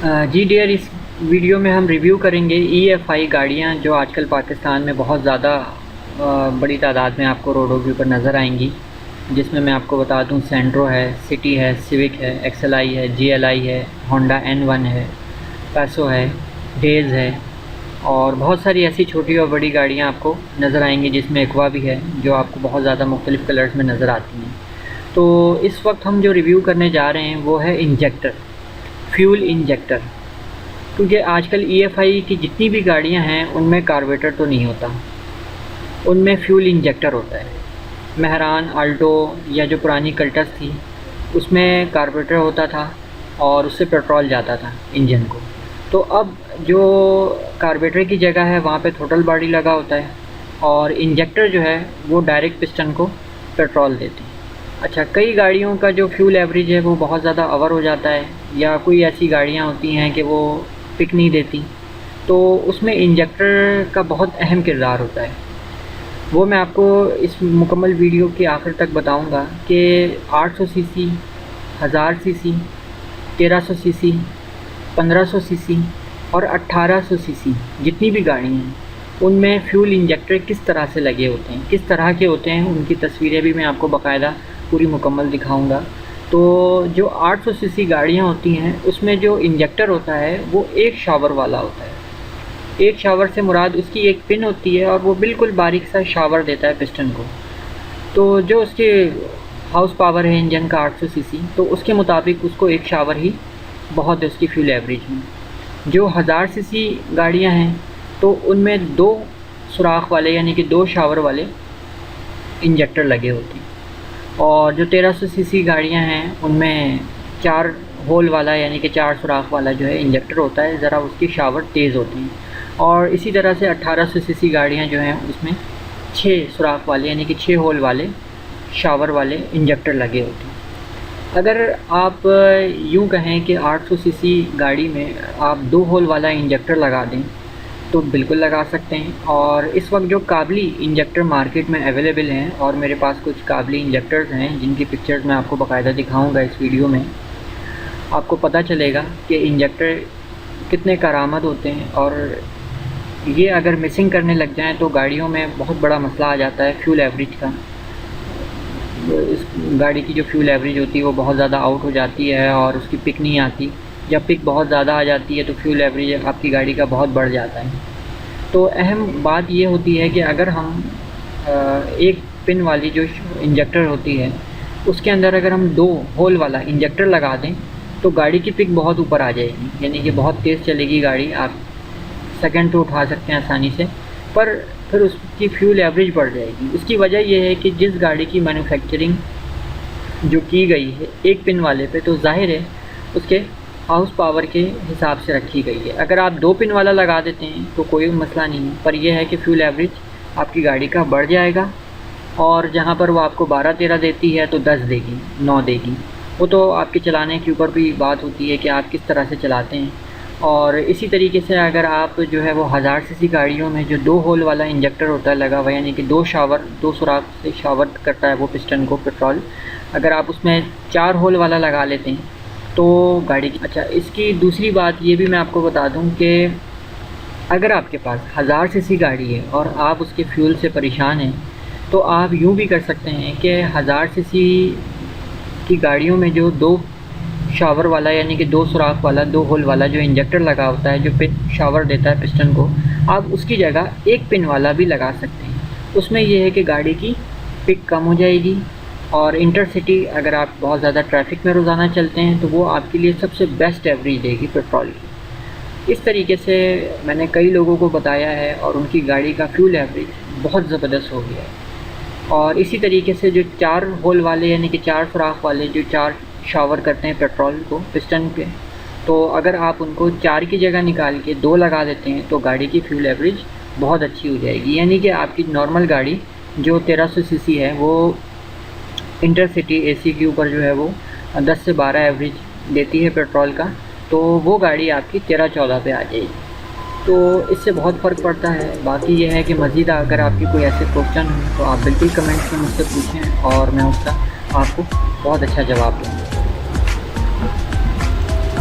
जी dear, इस video में हम रिव्यू करेंगे EFI गाड़ियाँ जो आजकल पाकिस्तान में बहुत ज़्यादा बड़ी तादाद में आपको रोडों के ऊपर नज़र आएंगी। जिसमें मैं आपको बता दूं, सेंट्रो है, सिटी है, सिविक है, XLI है, GLI है, होंडा N1 है, पैसो है, डेज़ है और बहुत सारी ऐसी छोटी और बड़ी गाड़ियाँ आपको नज़र आएंगी, जिसमें एक्वा भी है जो आपको बहुत ज़्यादा मुख्तलिफ़ कलर्स में नज़र आती हैं। तो इस वक्त हम जो रिव्यू करने जा रहे हैं वो है इंजेक्टर, फ्यूल इंजेक्टर। क्योंकि आजकल EFI की जितनी भी गाड़ियां हैं उनमें कार्बोरेटर तो नहीं होता, उनमें फ्यूल इंजेक्टर होता है। महरान, आल्टो या जो पुरानी कल्टस थी उसमें कार्बोरेटर होता था और उससे पेट्रोल जाता था इंजन को। तो अब जो कार्बोरेटर की जगह है वहाँ पे थ्रोटल बॉडी लगा होता है और इंजेक्टर जो है वो डायरेक्ट पिस्टन को पेट्रोल देते हैं। अच्छा, कई गाड़ियों का जो फ्यूल एवरेज है वो बहुत ज़्यादा ओवर हो जाता है, या कोई ऐसी गाड़ियाँ होती हैं कि वो पिक नहीं देती, तो उसमें इंजेक्टर का बहुत अहम किरदार होता है। वो मैं आपको इस मुकम्मल वीडियो के आखिर तक बताऊंगा कि 800 सीसी, 1000 सीसी, 1300 सीसी, 1500 सीसी और 1800 सीसी जितनी भी गाड़ियाँ हैं उनमें फ्यूल इंजेक्टर किस तरह से लगे होते हैं, किस तरह के होते हैं, उनकी तस्वीरें भी मैं आपको बाकायदा पूरी मुकम्मल दिखाऊंगा। तो जो 800 सीसी गाड़ियाँ होती हैं उसमें जो इंजेक्टर होता है वो एक शावर वाला होता है। एक शावर से मुराद उसकी एक पिन होती है और वो बिल्कुल बारीक सा शावर देता है पिस्टन को। तो जो उसके हाउस पावर है इंजन का 800 सीसी, तो उसके मुताबिक उसको एक शावर ही बहुत है उसकी फ्यूल एवरेज में। जो 1000 सीसी गाड़ियाँ हैं तो उनमें 2 सुराख वाले यानी कि 2 शावर वाले इंजेक्टर लगे होते हैं, और जो 1300 सीसी गाड़ियाँ हैं उनमें 4 होल वाला यानी कि 4 सुराख वाला जो है इंजेक्टर होता है, ज़रा उसकी शावर तेज़ होती हैं। और इसी तरह से 1800 सीसी गाड़ियाँ जो हैं उसमें 6 सुराख वाले यानी कि 6 होल वाले शावर वाले इंजेक्टर लगे होते हैं। अगर आप यूँ कहें कि 800 सीसी गाड़ी में आप 2 होल वाला इंजेक्टर लगा दें तो बिल्कुल लगा सकते हैं। और इस वक्त जो काबली इंजेक्टर मार्केट में अवेलेबल हैं, और मेरे पास कुछ काबली इंजेक्टर्स हैं जिनकी पिक्चर्स मैं आपको बाकायदा दिखाऊंगा इस वीडियो में, आपको पता चलेगा कि इंजेक्टर कितने कारआमद होते हैं। और ये अगर मिसिंग करने लग जाएं तो गाड़ियों में बहुत बड़ा मसला आ जाता है फ्यूल एवरेज का। इस गाड़ी की जो फ्यूल एवरेज होती है वो बहुत ज़्यादा आउट हो जाती है और उसकी पिक नहीं आती। जब पिक बहुत ज़्यादा आ जाती है तो फ्यूल एवरेज आपकी गाड़ी का बहुत बढ़ जाता है। तो अहम बात ये होती है कि अगर हम एक पिन वाली जो इंजेक्टर होती है उसके अंदर अगर हम 2 होल वाला इंजेक्टर लगा दें तो गाड़ी की पिक बहुत ऊपर आ जाएगी, यानी कि बहुत तेज़ चलेगी गाड़ी, आप सेकंड पे उठा सकते हैं आसानी से, पर फिर उसकी फ्यूल एवरेज बढ़ जाएगी। उसकी वजह यह है कि जिस गाड़ी की मैन्युफैक्चरिंग जो की गई है एक पिन वाले पे, तो जाहिर है उसके हाउस पावर के हिसाब से रखी गई है। अगर आप 2 पिन वाला लगा देते हैं तो कोई मसला नहीं है, पर यह है कि फ्यूल एवरेज आपकी गाड़ी का बढ़ जाएगा और जहां पर वो आपको 12-13 देती है तो 10 देगी, 9 देगी। वो तो आपके चलाने के ऊपर भी बात होती है कि आप किस तरह से चलाते हैं। और इसी तरीके से अगर आप जो है वो 1000 सीसी गाड़ियों में जो 2 होल वाला इंजेक्टर होता है लगा हुआ, यानी कि 2 सुराख से शावर करता है वो पिस्टन को पेट्रोल, अगर आप उसमें 4 होल वाला लगा लेते हैं तो गाड़ी की। अच्छा, इसकी दूसरी बात ये भी मैं आपको बता दूं कि अगर आपके पास 1000 सीसी गाड़ी है और आप उसके फ्यूल से परेशान हैं तो आप यूँ भी कर सकते हैं कि 1000 सीसी की गाड़ियों में जो 2 शावर वाला यानी कि 2 सुराख वाला 2 होल वाला जो इंजेक्टर लगा होता है, जो पिन शावर देता है पिस्टन को, आप उसकी जगह एक पिन वाला भी लगा सकते हैं। उसमें यह है कि गाड़ी की पिक कम हो जाएगी और इंटरसिटी अगर आप बहुत ज़्यादा ट्रैफिक में रोज़ाना चलते हैं तो वो आपके लिए सबसे बेस्ट एवरेज देगी पेट्रोल की। इस तरीके से मैंने कई लोगों को बताया है और उनकी गाड़ी का फ्यूल एवरेज बहुत ज़बरदस्त हो गया है। और इसी तरीके से जो 4 होल वाले यानी कि 4 सुराख वाले जो 4 शावर करते हैं पेट्रोल को पिस्टन पे, तो अगर आप उनको 4 की जगह निकाल के 2 लगा देते हैं तो गाड़ी की फ्यूल एवरेज बहुत अच्छी हो जाएगी। यानी कि आपकी नॉर्मल गाड़ी जो 1300 सीसी है वो इंटरसिटी AC के ऊपर जो है वो 10 से 12 एवरेज देती है पेट्रोल का, तो वो गाड़ी आपकी 13-14 पे आ जाएगी। तो इससे बहुत फ़र्क पड़ता है। बाकी ये है कि मज़ीद अगर आपकी कोई ऐसे क्वेश्चन हो तो आप बिल्कुल कमेंट्स में मुझसे पूछें और मैं उसका आपको बहुत अच्छा जवाब दूँगा।